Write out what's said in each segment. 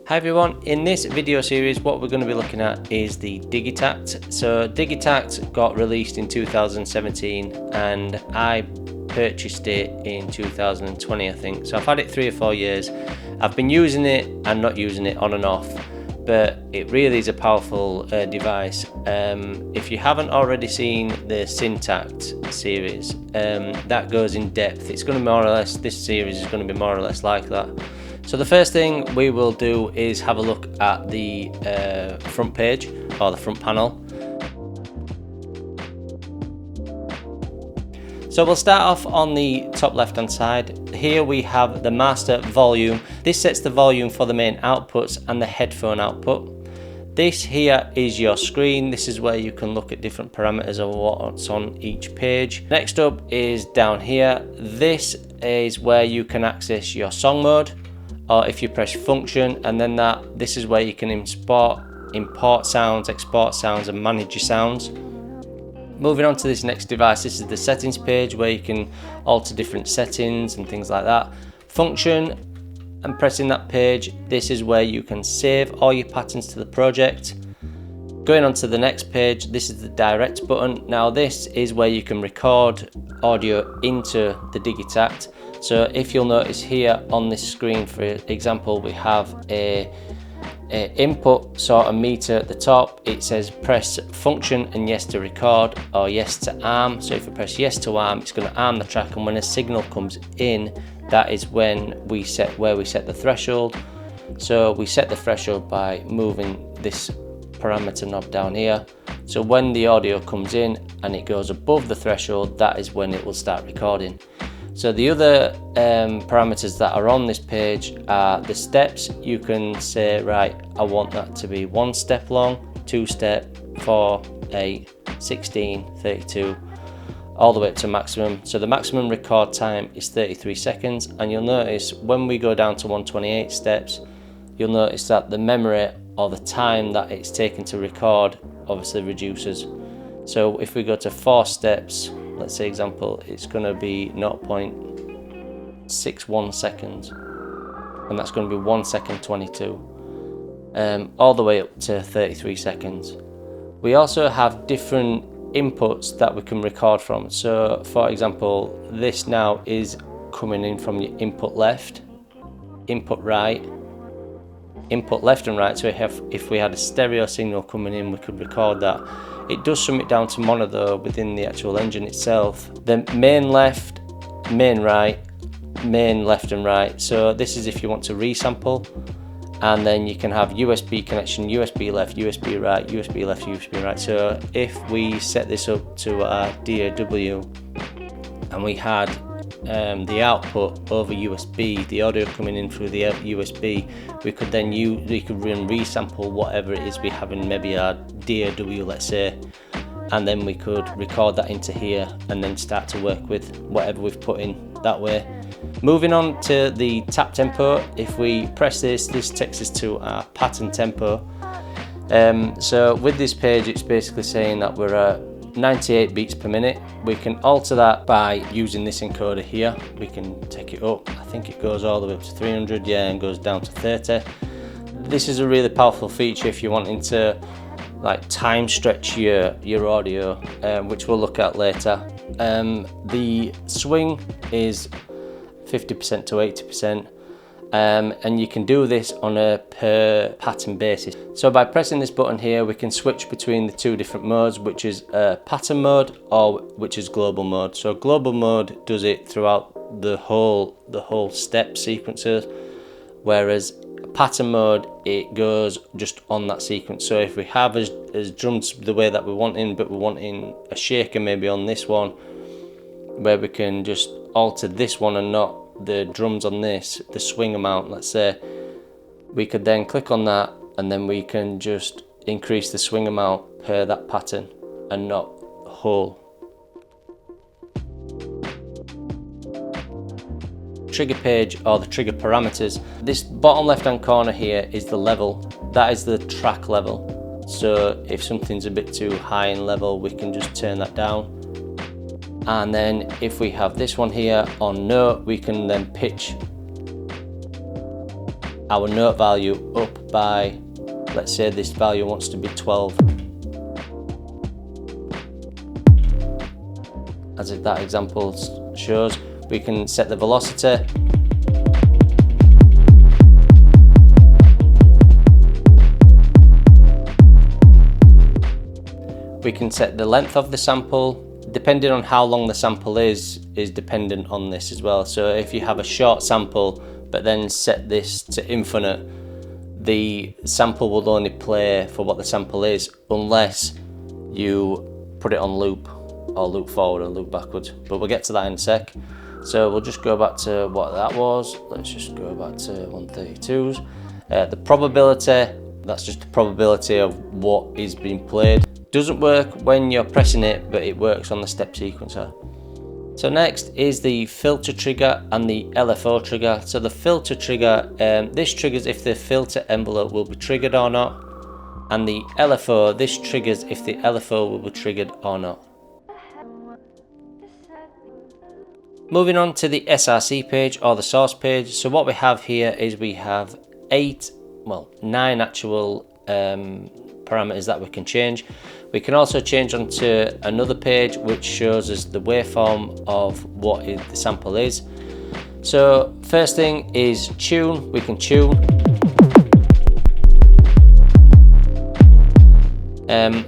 Hi everyone, in this video series what we're going to be looking at is the Digitakt. So Digitakt got released in 2017 and I purchased it in 2020 I think. So I've had it 3 or 4 years. I've been using it and not using it on and off, but it really is a powerful device. If you haven't already seen the Syntakt series, that goes in depth. It's going to be more or less, this series is going to be more or less like that. So the first thing we will do is have a look at the front page or the front panel. So we'll start off on the top left hand side. Here we have the master volume. This sets the volume for the main outputs and the headphone output. This here is your screen. This is where you can look at different parameters of what's on each page. Next up is down here. This is where you can access your song mode, or if you press function and then this is where you can import sounds, export sounds and manage your sounds. Moving on to this next device, this is the settings page where you can alter different settings and things like that. Function and pressing that page, this is where you can save all your patterns to the project. Going on to the next page, this is the direct button. Now this is where you can record audio into the Digitakt. So if you'll notice here on this screen, for example, we have a input sort of meter at the top. It says press function and yes to record or yes to arm. So if we press yes to arm, it's going to arm the track, and when a signal comes in, that is when we set the threshold. So we set the threshold by moving this parameter knob down here. So when the audio comes in and it goes above the threshold, that is when it will start recording. So the other parameters that are on this page are the steps. You can say, right, I want that to be 1 step long, 2 step, 4, 8, 16, 32, all the way up to maximum. So the maximum record time is 33 seconds. And you'll notice when we go down to 128 steps, you'll notice that the memory or the time that it's taken to record obviously reduces. So if we go to 4 steps, let's say example, it's going to be 0.61 seconds, and that's going to be 1 second 22, all the way up to 33 seconds. We also have different inputs that we can record from. So for example, this now is coming in from your input left, input right, input left and right. So if we had a stereo signal coming in, we could record that. It does submit down to mono though within the actual engine itself. Then main left, main right, main left and right. So this is if you want to resample, and then you can have USB connection, USB left, USB right, USB left, USB right. So if we set this up to our DAW and we had the output over USB, the audio coming in through the USB, we could then run resample whatever it is we have in maybe our DAW, let's say, and then we could record that into here and then start to work with whatever we've put in that way. Moving on to the tap tempo, if we press this takes us to our pattern tempo. So with this page, it's basically saying that we're at 98 beats per minute. We can alter that by using this encoder here. We can take it up, I think it goes all the way up to 300, yeah, and goes down to 30. This is a really powerful feature if you're wanting to like time stretch your audio, which we'll look at later. The swing is 50% to 80%. And you can do this on a per pattern basis. So by pressing this button here, we can switch between the 2 different modes, which is pattern mode or which is global mode. So global mode does it throughout the whole step sequences, whereas pattern mode, it goes just on that sequence. So if we have as drums the way that we're wanting, but we're wanting a shaker maybe on this one, where we can just alter this one and not the drums on this, the swing amount, let's say, we could then click on that and then we can just increase the swing amount per that pattern and not whole. Trigger page or the trigger parameters. This bottom left hand corner here is the level, that is the track level. So if something's a bit too high in level, we can just turn that down. And then if we have this one here on note, we can then pitch our note value up by, let's say this value wants to be 12. As that example shows, we can set the velocity. We can set the length of the sample. Depending on how long the sample is dependent on this as well. So if you have a short sample but then set this to infinite, the sample will only play for what the sample is unless you put it on loop, or loop forward or loop backwards. But we'll get to that in a sec. So we'll just go back to what that was. Let's just go back to 132s. The probability, that's just the probability of what is being played. Doesn't work when you're pressing it, but it works on the step sequencer. So next is the filter trigger and the LFO trigger. So the filter trigger, this triggers if the filter envelope will be triggered or not, and the LFO, this triggers if the LFO will be triggered or not. Moving on to the SRC page, or the source page. So what we have here is we have 9 actual parameters that we can change. We can also change onto another page which shows us the waveform of what the sample is. So first thing is tune. We can tune.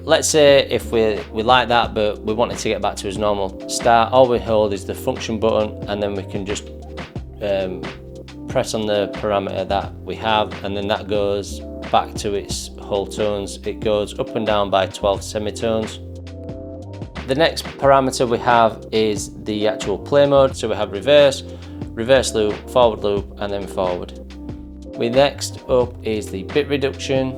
Let's say if we like that but we want it to get back to its normal start, all we hold is the function button and then we can just press on the parameter that we have, and then that goes back to its whole tones. It goes up and down by 12 semitones. The next parameter we have is the actual play mode. So we have reverse, reverse loop, forward loop, and then forward. Next up is the bit reduction.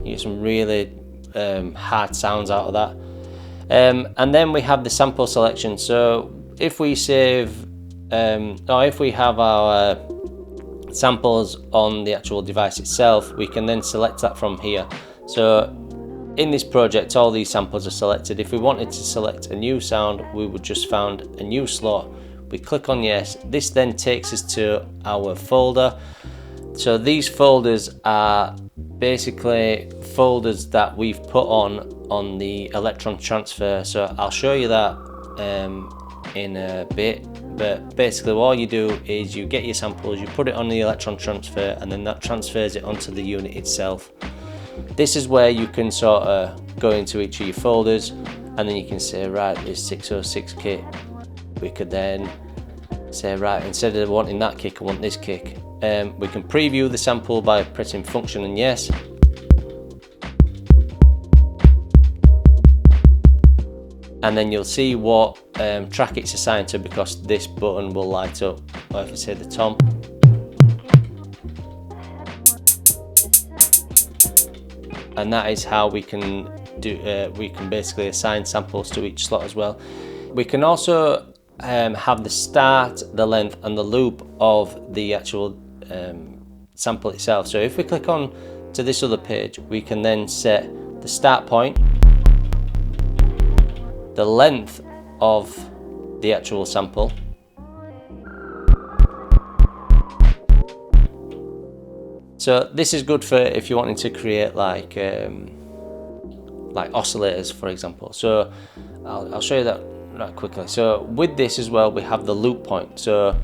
You get some really hard sounds out of that. And then we have the sample selection. So if we save, or if we have our samples on the actual device itself, we can then select that from here. So in this project, all these samples are selected. If we wanted to select a new sound, we would just find a new slot. We click on yes. This then takes us to our folder. So these folders are basically folders that we've put on the Elektron transfer. So I'll show you that in a bit, but basically all you do is you get your samples, you put it on the Elektron transfer, and then that transfers it onto the unit itself. This is where you can sort of go into each of your folders, and then you can say, right, this 606 kick. We could then say, right, instead of wanting that kick, I want this kick. We can preview the sample by pressing function and yes. And then you'll see what track it's assigned to, because this button will light up, or if I say the tom. And that is how we can do. We can basically assign samples to each slot as well. We can also have the start, the length, and the loop of the actual sample itself. So if we click on to this other page, we can then set the start point, the length of the actual sample, so this is good for if you're wanting to create like oscillators, for example. So I'll show you that right quickly. So with this as well, we have the loop point. So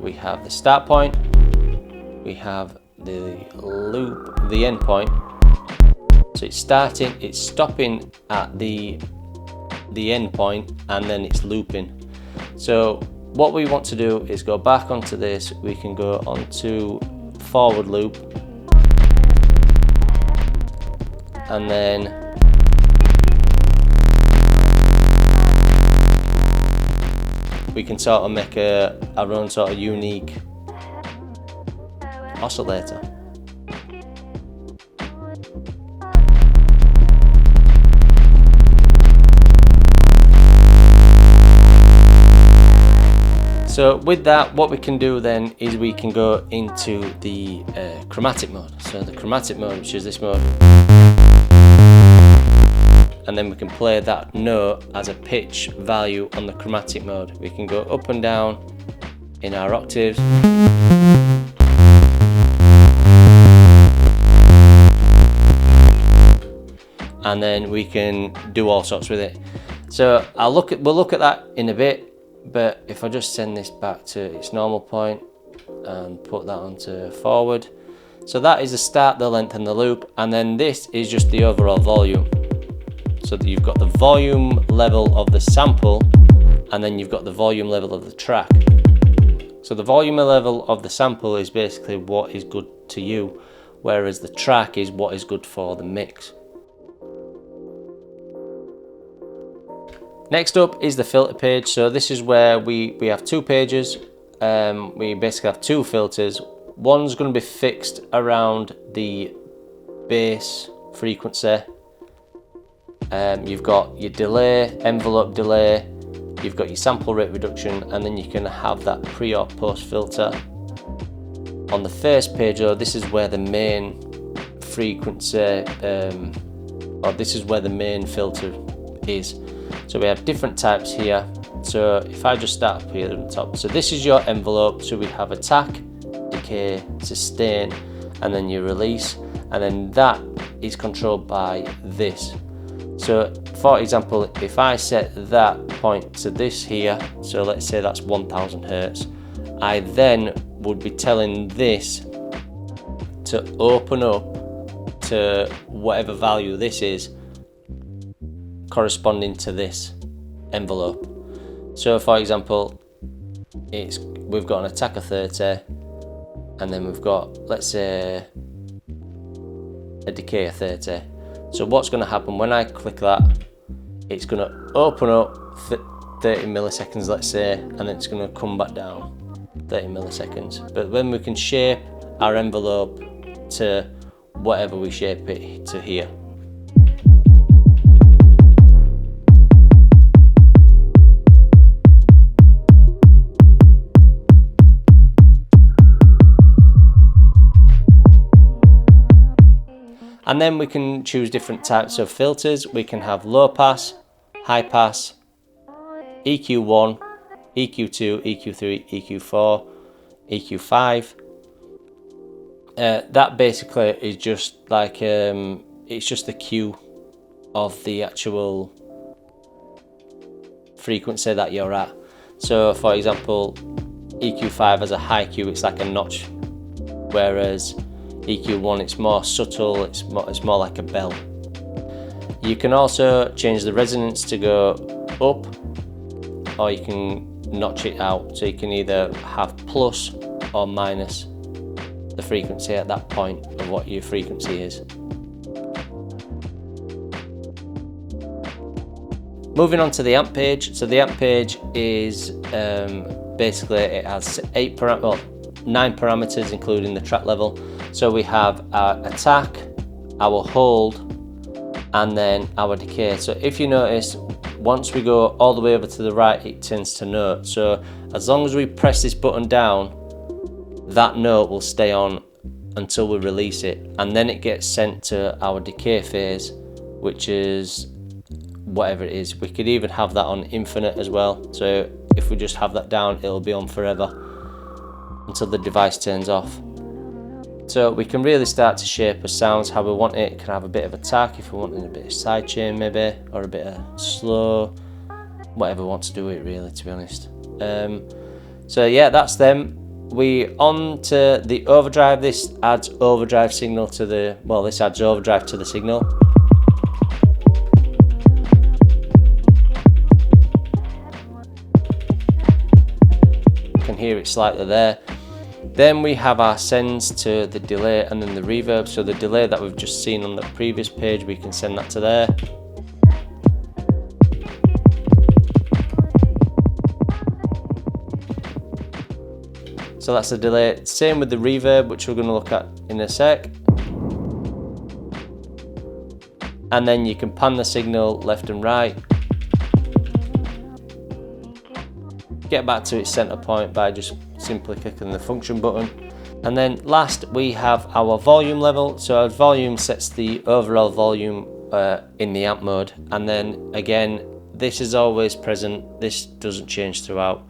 we have the start point, we have the loop, the end point. So it's starting, it's stopping at the end point, and then it's looping. So what we want to do is go back onto this. We can go onto forward loop, and then we can sort of make our own sort of unique oscillator. So with that, what we can do then is we can go into the chromatic mode. So the chromatic mode, which is this mode. and then we can play that note as a pitch value on the chromatic mode. We can go up and down in our octaves. And then we can do all sorts with it. So we'll look at that in a bit, but if I just send this back to its normal point and put that onto forward. So that is the start, the length and the loop, and then this is just the overall volume. So that you've got the volume level of the sample, and then you've got the volume level of the track. So the volume level of the sample is basically what is good to you, whereas the track is what is good for the mix. Next up is the filter page. So this is where we have two pages. We basically have two filters. One's going to be fixed around the bass frequency. You've got your delay, envelope delay, you've got your sample rate reduction, and then you can have that pre or post filter. On the first page, though, this is where the main frequency, or this is where the main filter is. So we have different types here. So if I just start up here at the top, so this is your envelope. So we have attack, decay, sustain, and then your release, and then that is controlled by this. So for example, if I set that point to this here, so let's say that's 1000 Hertz, I then would be telling this to open up to whatever value this is corresponding to this envelope. So for example, we've got an attack of 30, and then we've got, let's say, a decay of 30. So what's going to happen when I click that, it's going to open up 30 milliseconds, let's say, and then it's going to come back down 30 milliseconds. But then we can shape our envelope to whatever we shape it to here. And then we can choose different types of filters. We can have low pass, high pass, EQ1, EQ2, EQ3, EQ4, EQ5. That basically is just like, it's just the Q of the actual frequency that you're at. So for example, EQ5 has a high Q, it's like a notch, whereas EQ1, it's more subtle, it's more like a bell. You can also change the resonance to go up, or you can notch it out, so you can either have plus or minus the frequency at that point of what your frequency is. Moving on to the amp page. So the amp page is basically, it has 9 parameters including the track level. So we have our attack, our hold, and then our decay. So if you notice, once we go all the way over to the right, it tends to note. So as long as we press this button down, that note will stay on until we release it, and then it gets sent to our decay phase, which is whatever it is. We could even have that on infinite as well. So if we just have that down, it'll be on forever until the device turns off. So we can really start to shape the sounds how we want it. It can have a bit of attack if we're wanting a bit of sidechain maybe, or a bit of slow, whatever we want to do it really, to be honest. So yeah, that's them. We on to the overdrive. This adds overdrive signal to the, well, this adds overdrive to the signal. You can hear it slightly there. Then we have our sends to the delay and then the reverb. So the delay that we've just seen on the previous page, we can send that to there. So that's the delay. Same with the reverb, which we're going to look at in a sec. And then you can pan the signal left and right. Get back to its center point by just simply clicking the function button. And then last we have our volume level. So our volume sets the overall volume in the amp mode, and then again this is always present, this doesn't change throughout.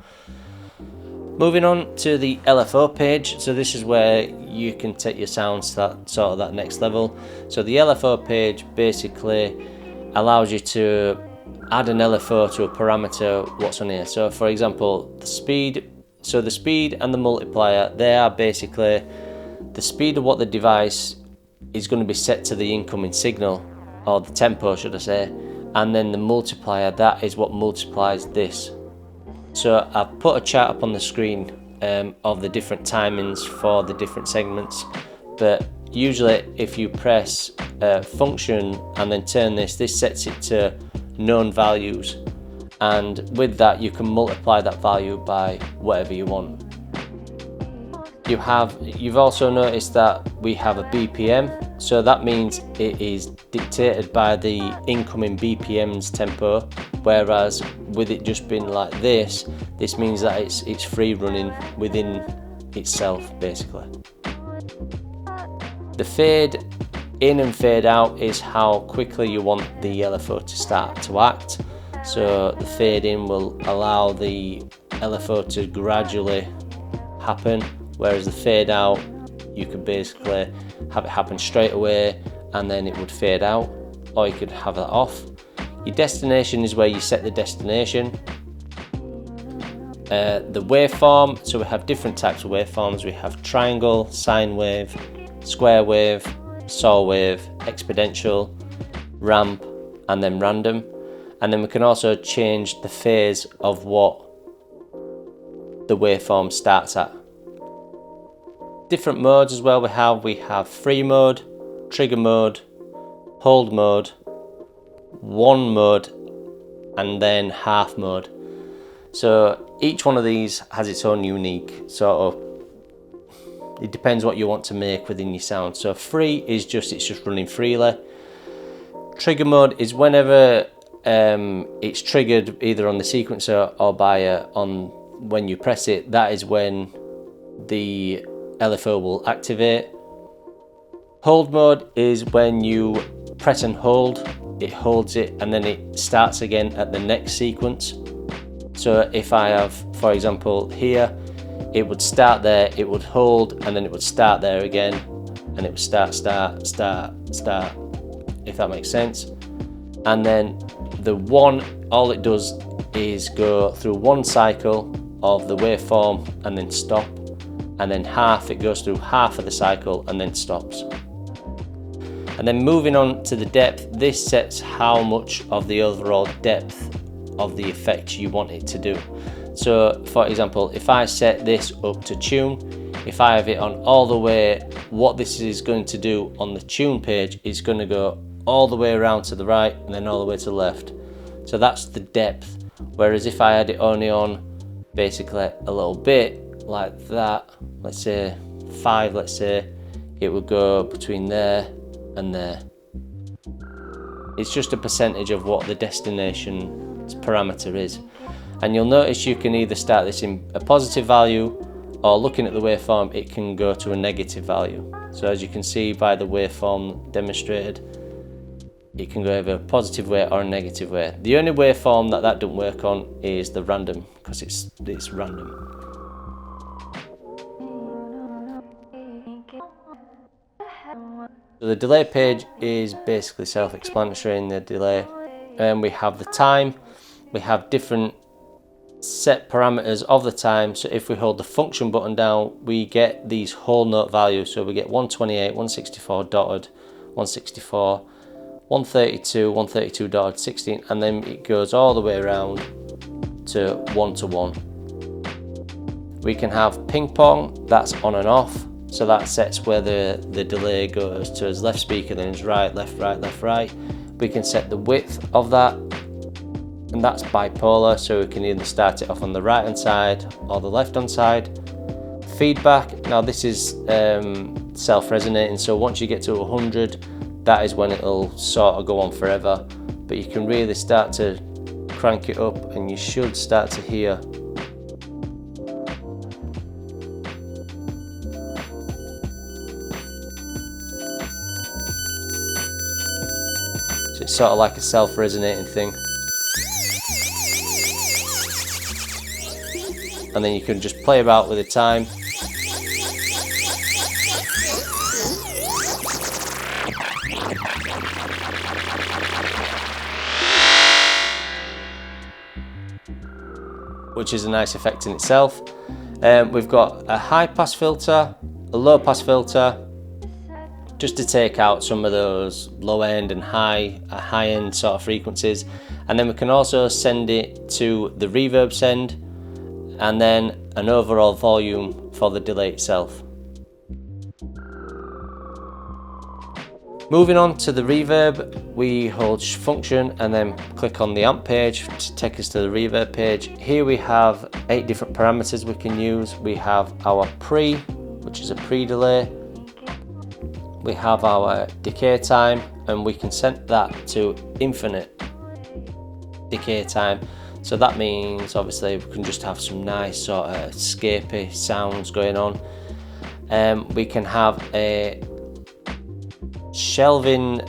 Moving on to the LFO page, so this is where you can take your sounds to that next level. So the LFO page basically allows you to add an LFO to a parameter what's on here. So for example, the speed, so the speed and the multiplier, they are basically the speed of what the device is going to be set to the incoming signal, or the tempo should I say, and then the multiplier, that is what multiplies this. So I've put a chart up on the screen of the different timings for the different segments, but usually if you press function and then turn this sets it to known values, and with that you can multiply that value by whatever you want. You've also noticed that we have a BPM, so that means it is dictated by the incoming BPM's tempo, whereas with it just being like this means that it's free running within itself basically. The fade in and fade out is how quickly you want the LFO to start to act. So the fade in will allow the LFO to gradually happen, whereas the fade out, you could basically have it happen straight away and then it would fade out, or you could have that off. Your destination is where you set the destination. The waveform, so we have different types of waveforms. We have triangle, sine wave, square wave, saw wave, exponential, ramp, and then random. And then we can also change the phase of what the waveform starts at. Different modes as well we have free mode, trigger mode, hold mode, one mode, and then half mode. So each one of these has its own unique sort of, it depends what you want to make within your sound. So free is it's just running freely. Trigger mode is whenever it's triggered either on the sequencer or by when you press it, that is when the LFO will activate. Hold mode is when you press and hold, it holds it and then it starts again at the next sequence. So if I have, for example, here, it would start there, it would hold, and then it would start there again, and it would start, if that makes sense. And then the one, all it does is go through one cycle of the waveform and then stop, and then half, it goes through half of the cycle and then stops. And then moving on to the depth, this sets how much of the overall depth of the effect you want it to do. So for example, if I set this up to tune, if I have it on all the way, what this is going to do on the tune page is going to go all the way around to the right and then all the way to the left. So that's the depth. Whereas if I had it only on basically a little bit like that, let's say 5, let's say, it would go between there and there. It's just a percentage of what the destination's parameter is. And you'll notice you can either start this in a positive value, or looking at the waveform, it can go to a negative value. So as you can see by the waveform demonstrated, it can go either a positive way or a negative way. The only waveform that don't work on is the random, because it's random. So the delay page is basically self-explanatory in the delay. We have the time, we have different set parameters of the time. So if we hold the function button down, we get these whole note values. So we get 128, 164 dotted, 164, 132, 132 dotted, 16, and then it goes all the way around to 1 to 1. We can have ping pong, that's on and off. So that sets where the delay goes to as left speaker, then it's right, left, right, left, right. We can set the width of that, and that's bipolar, so we can either start it off on the right hand side or the left hand side. Feedback, now this is self-resonating, so once you get to 100, that is when it'll sort of go on forever, but you can really start to crank it up and you should start to hear . So So it's sort of like a self-resonating thing. And then you can just play about with the time. Which is a nice effect in itself. We've got a high pass filter, a low pass filter, just to take out some of those low end and high end sort of frequencies. And then we can also send it to the reverb send, and then an overall volume for the delay itself. Moving on to the reverb, we hold function and then click on the amp page to take us to the reverb page. Here we have 8 different parameters we can use. We have our pre, which is a pre-delay. We have our decay time, and we can set that to infinite decay time. So that means obviously we can just have some nice sort of scapey sounds going on. We can have a shelving,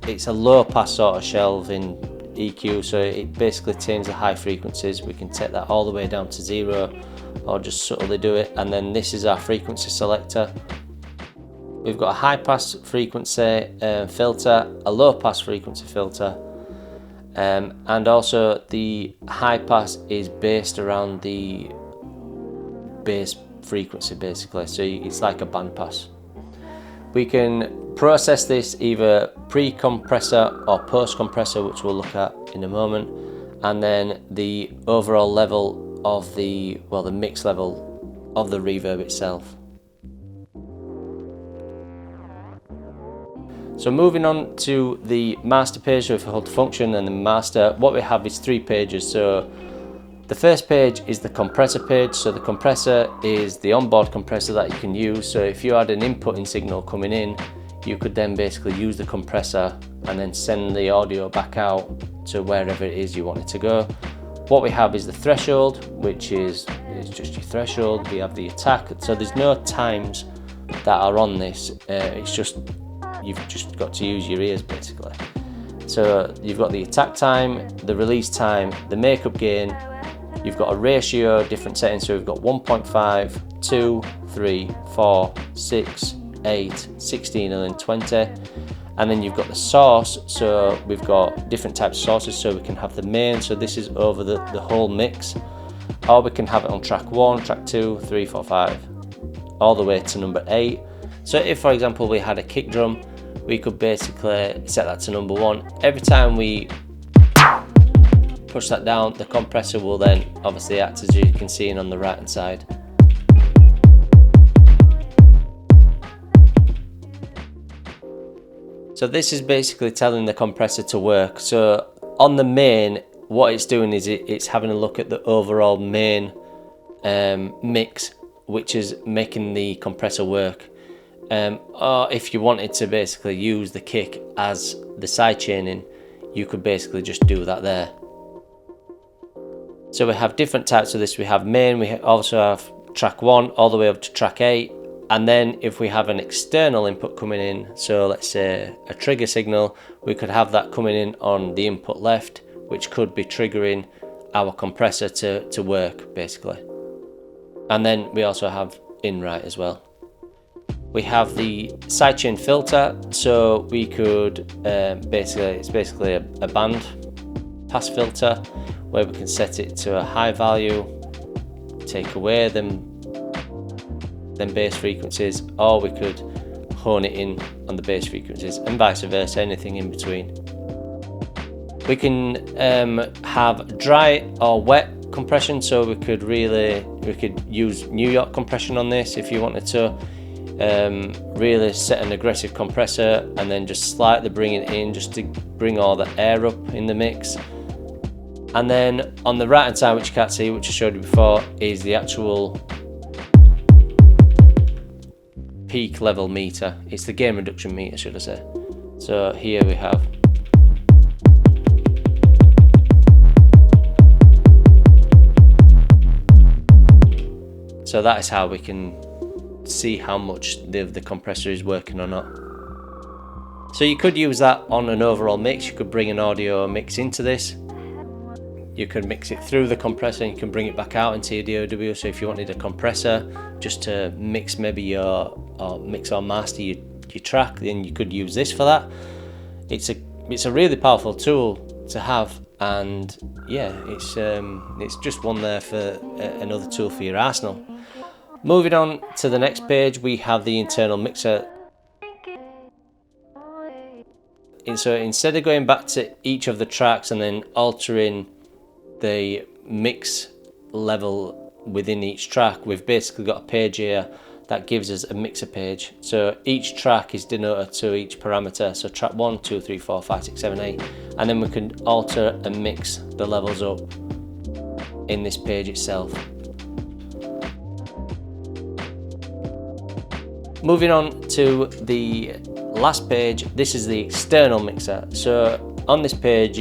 it's a low pass sort of shelving EQ, so it basically tames the high frequencies. We can take that all the way down to 0 or just subtly do it. And then this is our frequency selector. We've got a high pass frequency filter, a low pass frequency filter, and also the high pass is based around the bass frequency basically, so it's like a band pass. We can process this either pre-compressor or post-compressor, which we'll look at in a moment, and then the overall level of the mix level of the reverb itself. So moving on to the master page, so if we hold function and the master, what we have is 3 pages. So the first page is the compressor page. So the compressor is the onboard compressor that you can use. So if you had an inputting signal coming in, you could then basically use the compressor and then send the audio back out to wherever it is you want it to go. What we have is the threshold, which is just your threshold. We have the attack. So there's no times that are on this. It's just, you've just got to use your ears basically. So you've got the attack time, the release time, the makeup gain. You've got a ratio, different settings. So we've got 1.5, 2, 3, 4, 6, 8, 16, and then 20. And then you've got the source. So we've got different types of sources. So we can have the main. So this is over the whole mix. Or we can have it on track 1, track 2, 3, 4, 5, all the way to number 8. So if, for example, we had a kick drum, we could basically set that to number 1. Every time we push that down, the compressor will then obviously act, as you can see on the right hand side. So this is basically telling the compressor to work. So on the main, what it's doing is it's having a look at the overall main mix, which is making the compressor work. Or if you wanted to basically use the kick as the side chaining, you could basically just do that there. So we have different types of this. We have main, we also have track 1 all the way up to track 8. And then if we have an external input coming in, so let's say a trigger signal, we could have that coming in on the input left, which could be triggering our compressor to work basically. And then we also have in right as well. We have the sidechain filter, so we could it's basically a band pass filter where we can set it to a high value, take away them bass frequencies, or we could hone it in on the bass frequencies, and vice versa, anything in between. We can have dry or wet compression, so we could use New York compression on this if you wanted to. Really set an aggressive compressor and then just slightly bring it in just to bring all the air up in the mix. And then on the right hand side, which you can't see, which I showed you before, is the actual peak level meter. It's the gain reduction meter, should I say. So here we have so that is how we can see how much the compressor is working or not. So you could use that on an overall mix. You could bring an audio mix into this. You can mix it through the compressor and you can bring it back out into your DAW. So if you wanted a compressor just to mix maybe mix or master your track, then you could use this for that. It's a really powerful tool to have, and yeah, it's just one there for another tool for your arsenal. Moving on to the next page, we have the internal mixer. And so instead of going back to each of the tracks and then altering the mix level within each track, we've basically got a page here that gives us a mixer page. So each track is denoted to each parameter, so track 1, 2, 3, 4, 5, 6, 7, 8, and then we can alter and mix the levels up in this page itself. Moving on to the last page, this is the external mixer. So on this page,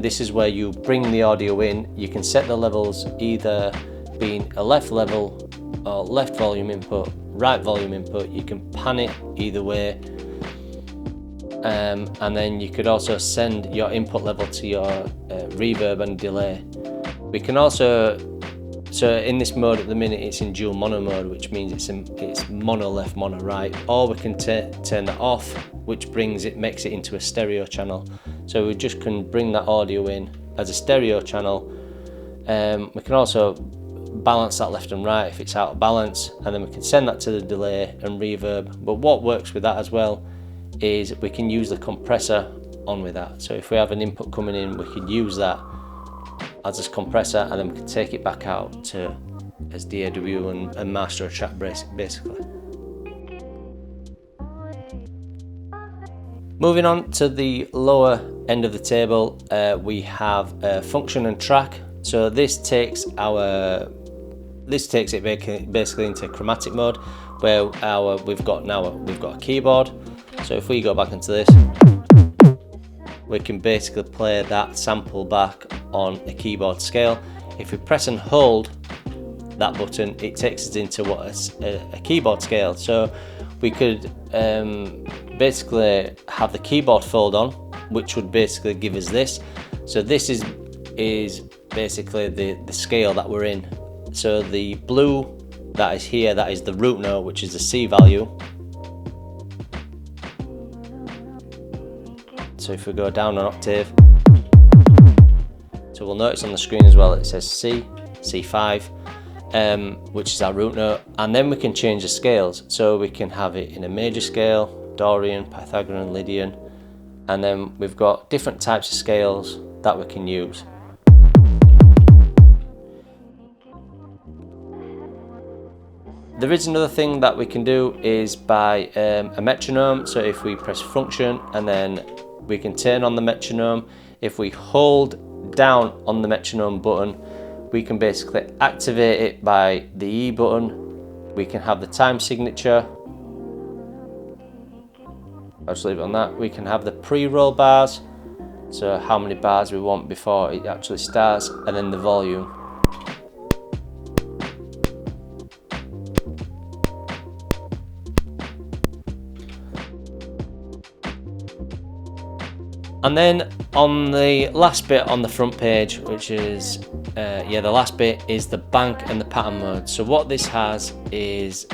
this is where you bring the audio in. You can set the levels either being a left level or left volume input, right volume input. You can pan it either way, and then you could also send your input level to your reverb and delay. We can also, so in this mode at the minute it's in dual mono mode, which means it's mono left, mono right, or we can turn that off, which makes it into a stereo channel. So we just can bring that audio in as a stereo channel. We can also balance that left and right if it's out of balance, and then we can send that to the delay and reverb. But what works with that as well is we can use the compressor on with that. So if we have an input coming in, we can use that as a compressor, and then we can take it back out to as DAW and master a track basically. Moving on to the lower end of the table, we have function and track. So this takes it basically into chromatic mode, where we've got a keyboard. So if we go back into this, we can basically play that sample back on a keyboard scale. If we press and hold that button, it takes us into a keyboard scale. So we could basically have the keyboard fold on, which would basically give us this. So this is basically the scale that we're in. So the blue that is here, that is the root note, which is the C value. So if we go down an octave, so we'll notice on the screen as well it says C, C5, which is our root note, and then we can change the scales. So we can have it in a major scale, Dorian, Pythagorean, Lydian, and then we've got different types of scales that we can use. There is another thing that we can do is by a metronome. So if we press function and then we can turn on the metronome. If we hold down on the metronome button, we can basically activate it by the E button. We can have the time signature. I'll just leave it on that. We can have the pre-roll bars, so how many bars we want before it actually starts, and then the volume. And then on the last bit on the front page, which is the last bit, is the bank and the pattern mode. So what this has is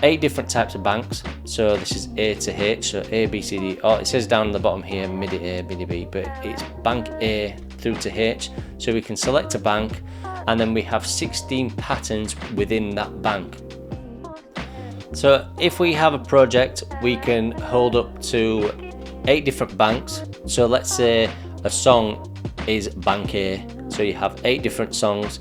8 different types of banks. So this is A to H, so A, B, C, D. Or it says down the bottom here MIDI A, MIDI B, but it's bank A through to H. So we can select a bank, and then we have 16 patterns within that bank. So if we have a project, we can hold up to 8 different banks. So let's say a song is bank A, so you have 8 different songs.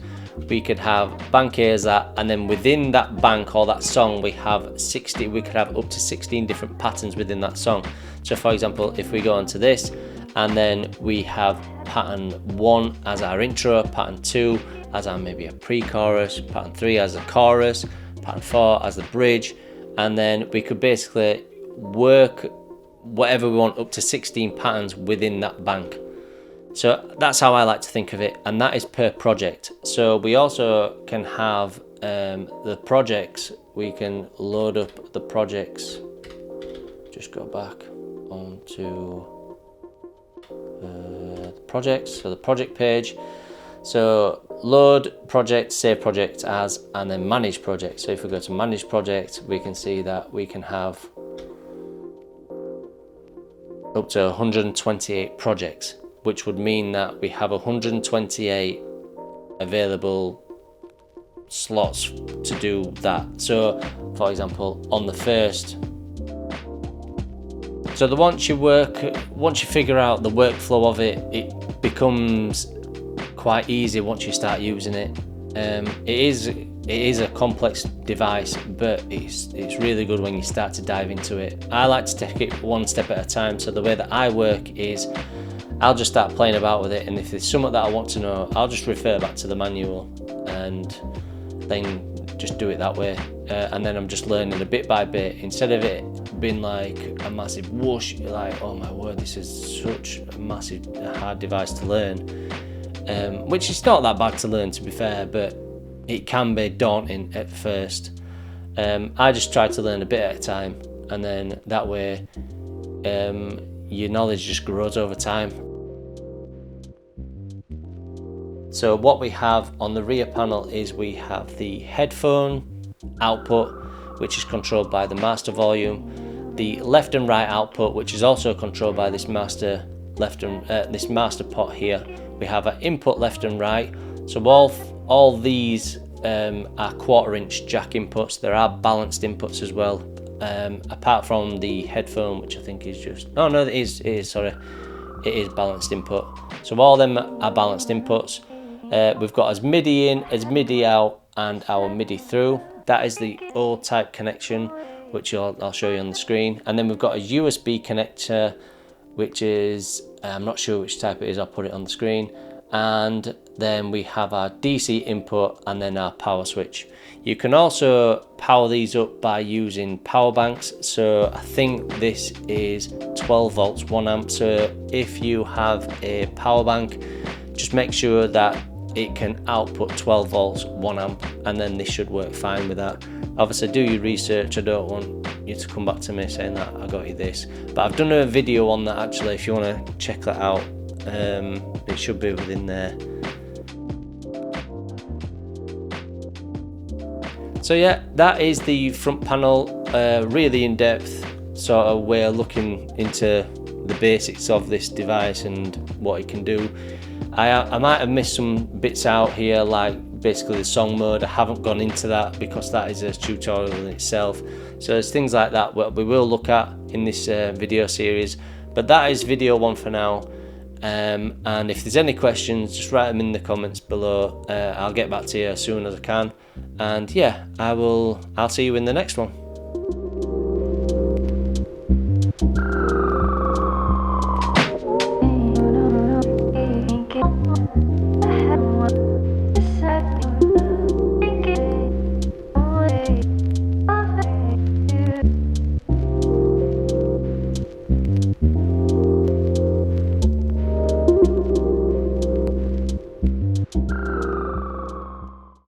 We could have bank A as that, and then within that bank or that song we could have up to 16 different patterns within that song. So for example, if we go onto this, and then we have pattern 1 as our intro, pattern 2 as our maybe a pre-chorus, pattern 3 as a chorus, pattern 4 as the bridge, and then we could basically work whatever we want up to 16 patterns within that bank. So that's how I like to think of it, and that is per project. So we also can have the projects, we can load up the projects just go back onto the projects, so the project page. So load project, save project as, and then manage project. So if we go to manage project, we can see that we can have up to 128 projects, which would mean that we have 128 available slots to do that. So for example, on the first, so once you figure out the workflow of it, it becomes quite easy once you start using it. It is a complex device, but it's really good when you start to dive into it. I like to take it one step at a time. So the way that I work is I'll just start playing about with it, and if there's something that I want to know, I'll just refer back to the manual and then just do it that way. And then I'm just learning a bit by bit, instead of it being like a massive whoosh, you're like, oh my word, this is such a massive hard device to learn. Which is not that bad to learn, to be fair, but it can be daunting at first. I just try to learn a bit at a time, and then that way your knowledge just grows over time. So what we have on the rear panel is we have the headphone output, which is controlled by the master volume, the left and right output, which is also controlled by this master this master pot here. We have an input left and right. So all these are 1/4 inch jack inputs. There are balanced inputs as well, apart from the headphone, which I think is just, oh no, it is balanced input. So all them are balanced inputs. We've got as MIDI in, as MIDI out, and our MIDI through. That is the old type connection, which I'll show you on the screen. And then we've got a USB connector, which is, I'm not sure which type it is, I'll put it on the screen. And then we have our DC input and then our power switch. You can also power these up by using power banks. So I think this is 12 volts, 1 amp. So if you have a power bank, just make sure that it can output 12 volts, 1 amp, and then this should work fine with that. Obviously do your research, I don't want you to come back to me saying that I got you this, but I've done a video on that actually, if you want to check that out. It should be within there. So yeah, that is the front panel, really in depth sort of way of looking into the basics of this device and what it can do. I might have missed some bits out here, like basically the song mode. I haven't gone into that because that is a tutorial in itself. So there's things like that what we will look at in this video series. But that is video 1 for now. And if there's any questions, just write them in the comments below. I'll get back to you as soon as I can. And yeah, I'll see you in the next one.